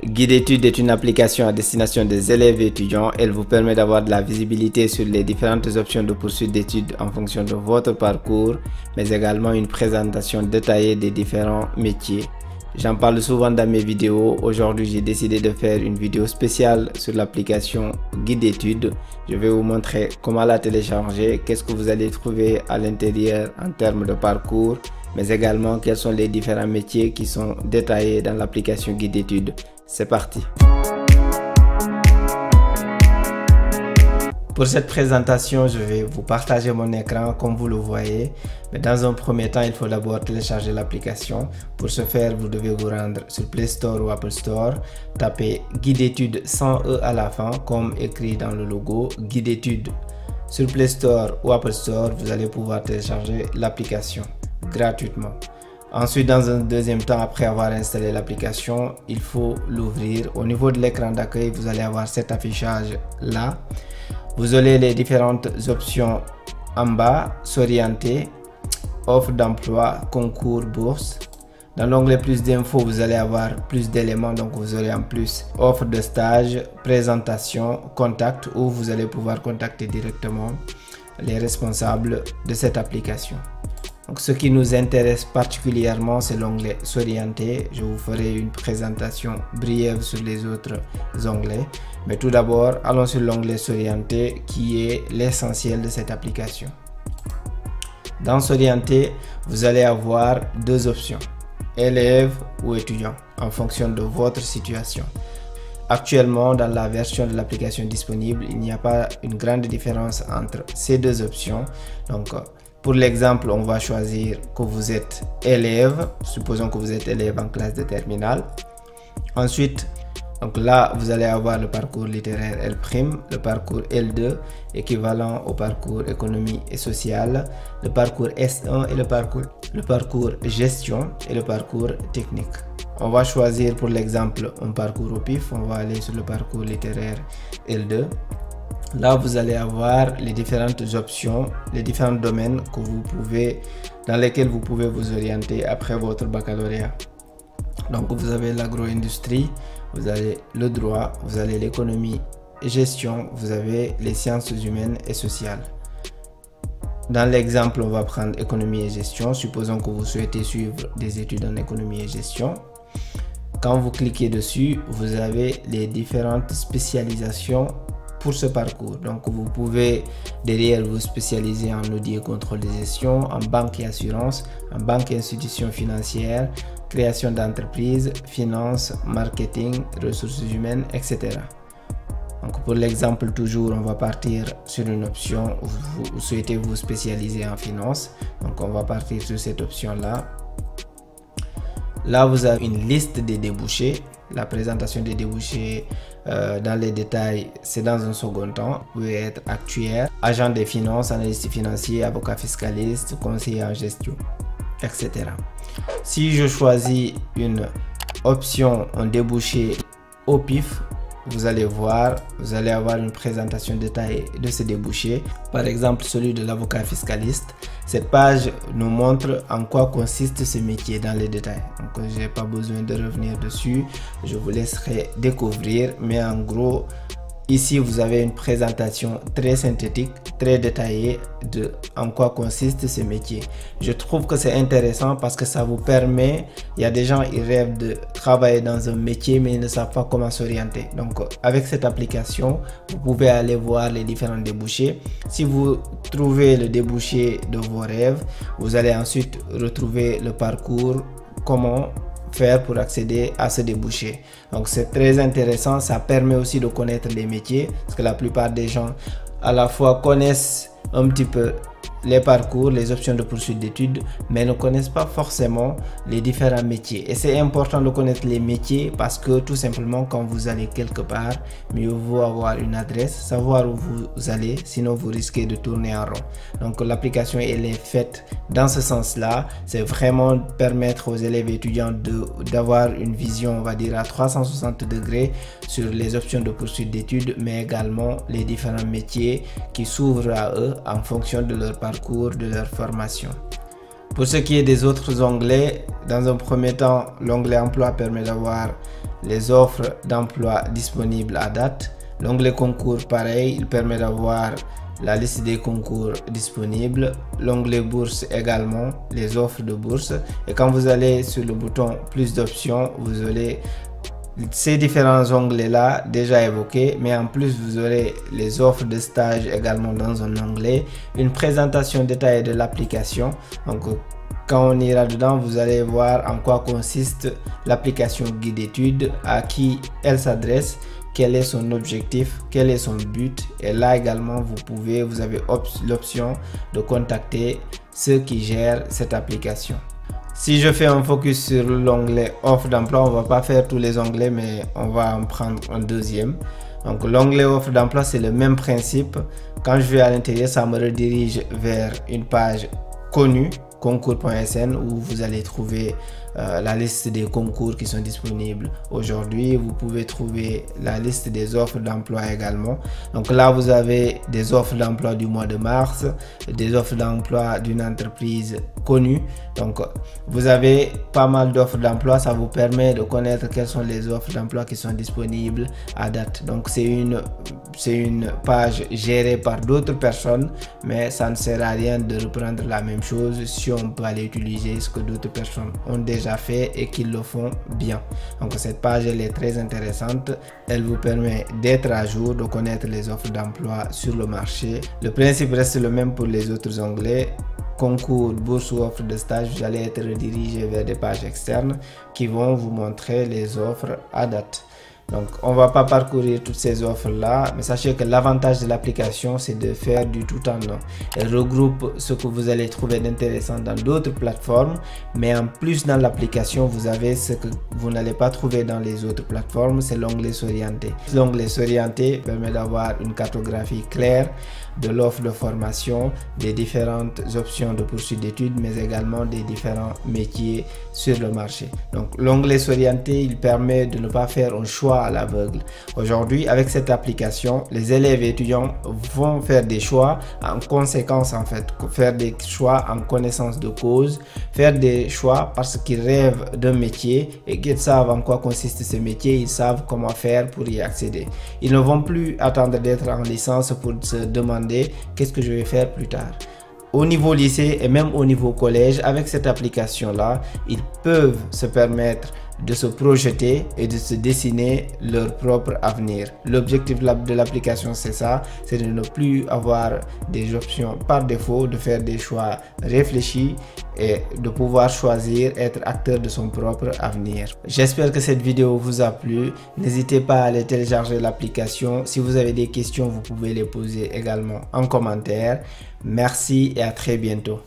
Guide Études est une application à destination des élèves et étudiants. Elle vous permet d'avoir de la visibilité sur les différentes options de poursuite d'études en fonction de votre parcours, mais également une présentation détaillée des différents métiers. J'en parle souvent dans mes vidéos. Aujourd'hui, j'ai décidé de faire une vidéo spéciale sur l'application Guide Études. Je vais vous montrer comment la télécharger, qu'est-ce que vous allez trouver à l'intérieur en termes de parcours, mais également quels sont les différents métiers qui sont détaillés dans l'application Guide Études. C'est parti! Pour cette présentation, je vais vous partager mon écran comme vous le voyez. Mais dans un premier temps, il faut d'abord télécharger l'application. Pour ce faire, vous devez vous rendre sur Play Store ou Apple Store. Tapez Guide Études sans E à la fin, comme écrit dans le logo, Guide Études. Sur Play Store ou Apple Store, vous allez pouvoir télécharger l'application gratuitement. Ensuite, dans un deuxième temps, après avoir installé l'application, il faut l'ouvrir. Au niveau de l'écran d'accueil, vous allez avoir cet affichage là. Vous aurez les différentes options en bas, s'orienter, offre d'emploi, concours, bourse. Dans l'onglet plus d'infos, vous allez avoir plus d'éléments, donc vous aurez en plus offre de stage, présentation, contact, où vous allez pouvoir contacter directement les responsables de cette application. Donc, ce qui nous intéresse particulièrement, c'est l'onglet s'orienter. Je vous ferai une présentation briève sur les autres onglets. Mais tout d'abord, allons sur l'onglet s'orienter qui est l'essentiel de cette application. Dans s'orienter, vous allez avoir deux options, élève ou étudiant, en fonction de votre situation. Actuellement, dans la version de l'application disponible, il n'y a pas une grande différence entre ces deux options. Donc, pour l'exemple, on va choisir que vous êtes élève. Supposons que vous êtes élève en classe de terminale. Ensuite, donc là, vous allez avoir le parcours littéraire L', le parcours L2, équivalent au parcours économie et sociale, le parcours S1 et le parcours gestion et le parcours technique. On va choisir pour l'exemple un parcours au pif. On va aller sur le parcours littéraire L2. Là, vous allez avoir les différentes options, les différents domaines dans lesquels vous pouvez vous orienter après votre baccalauréat. Donc, vous avez l'agro-industrie, vous avez le droit, vous avez l'économie et gestion, vous avez les sciences humaines et sociales. Dans l'exemple, on va prendre économie et gestion. Supposons que vous souhaitez suivre des études en économie et gestion. Quand vous cliquez dessus, vous avez les différentes spécialisations pour ce parcours. Donc, vous pouvez derrière vous spécialiser en audit et contrôle de gestion, en banque et assurance, en banque et institutions financières, création d'entreprise, finance, marketing, ressources humaines, etc. Donc, pour l'exemple, toujours, on va partir sur une option où vous souhaitez vous spécialiser en finance. Donc, on va partir sur cette option-là. Là, vous avez une liste des débouchés. La présentation des débouchés dans les détails, c'est dans un second temps. Vous pouvez être actuaire, agent des finances, analyste financier, avocat fiscaliste, conseiller en gestion, etc. Si je choisis une option en débouché au pif, vous allez voir, vous allez avoir une présentation détaillée de ces débouchés. Par exemple, celui de l'avocat fiscaliste. Cette page nous montre en quoi consiste ce métier dans les détails. Donc, je n'ai pas besoin de revenir dessus. Je vous laisserai découvrir. Mais en gros, ici, vous avez une présentation très synthétique, très détaillée de en quoi consiste ce métier. Je trouve que c'est intéressant parce que ça vous permet, il y a des gens qui rêvent de travailler dans un métier mais ils ne savent pas comment s'orienter. Donc, avec cette application, vous pouvez aller voir les différents débouchés. Si vous trouvez le débouché de vos rêves, vous allez ensuite retrouver le parcours, comment faire pour accéder à ce débouché. Donc, c'est très intéressant. Ça permet aussi de connaître les métiers parce que la plupart des gens à la fois connaissent un petit peu les parcours, les options de poursuite d'études, mais ne connaissent pas forcément les différents métiers. Et c'est important de connaître les métiers parce que tout simplement quand vous allez quelque part, mieux vaut avoir une adresse, savoir où vous allez, sinon vous risquez de tourner en rond. Donc l'application elle est faite dans ce sens-là. C'est vraiment permettre aux élèves et étudiants d'avoir une vision, on va dire, à 360 degrés sur les options de poursuite d'études, mais également les différents métiers qui s'ouvrent à eux en fonction de leur parcours, de leur formation. Pour ce qui est des autres onglets, dans un premier temps, l'onglet emploi permet d'avoir les offres d'emploi disponibles à date. L'onglet concours, pareil, il permet d'avoir la liste des concours disponibles. L'onglet bourse également, les offres de bourse. Et quand vous allez sur le bouton plus d'options, vous aurez ces différents onglets là déjà évoqués, mais en plus vous aurez les offres de stage également dans un onglet, une présentation détaillée de l'application. Donc quand on ira dedans, vous allez voir en quoi consiste l'application guide d'études, à qui elle s'adresse, quel est son objectif, quel est son but. Et là également vous avez l'option de contacter ceux qui gèrent cette application. Si je fais un focus sur l'onglet offre d'emploi, on va pas faire tous les onglets, mais on va en prendre un deuxième. Donc l'onglet offre d'emploi, c'est le même principe. Quand je vais à l'intérieur, ça me redirige vers une page connue, concours.sn, où vous allez trouver la liste des concours qui sont disponibles aujourd'hui. Vous pouvez trouver la liste des offres d'emploi également. Donc là, vous avez des offres d'emploi du mois de mars, des offres d'emploi d'une entreprise connue. Donc vous avez pas mal d'offres d'emploi. Ça vous permet de connaître quelles sont les offres d'emploi qui sont disponibles à date. Donc c'est une page gérée par d'autres personnes, mais ça ne sert à rien de reprendre la même chose si on peut aller utiliser ce que d'autres personnes ont déjà fait et qu'ils le font bien. Donc cette page, elle est très intéressante. Elle vous permet d'être à jour, de connaître les offres d'emploi sur le marché. Le principe reste le même pour les autres onglets. Concours, bourse ou offre de stage, vous allez être redirigé vers des pages externes qui vont vous montrer les offres à date. Donc on va pas parcourir toutes ces offres là, mais sachez que l'avantage de l'application, c'est de faire du tout en un. Elle regroupe ce que vous allez trouver d'intéressant dans d'autres plateformes, mais en plus dans l'application, vous avez ce que vous n'allez pas trouver dans les autres plateformes, c'est l'onglet s'orienter. L'onglet s'orienter permet d'avoir une cartographie claire de l'offre de formation, des différentes options de poursuite d'études, mais également des différents métiers sur le marché. Donc l'onglet s'orienter, il permet de ne pas faire un choix à l'aveugle. Aujourd'hui, avec cette application, les élèves et étudiants vont faire des choix en conséquence, en fait, faire des choix en connaissance de cause, faire des choix parce qu'ils rêvent d'un métier et qu'ils savent en quoi consiste ce métier, ils savent comment faire pour y accéder. Ils ne vont plus attendre d'être en licence pour se demander qu'est-ce que je vais faire plus tard. Au niveau lycée et même au niveau collège, avec cette application là, ils peuvent se permettre de se projeter et de se dessiner leur propre avenir. L'objectif de l'application, c'est ça, c'est de ne plus avoir des options par défaut, de faire des choix réfléchis et de pouvoir choisir, être acteur de son propre avenir. J'espère que cette vidéo vous a plu. N'hésitez pas à aller télécharger l'application. Si vous avez des questions, vous pouvez les poser également en commentaire. Merci et à très bientôt.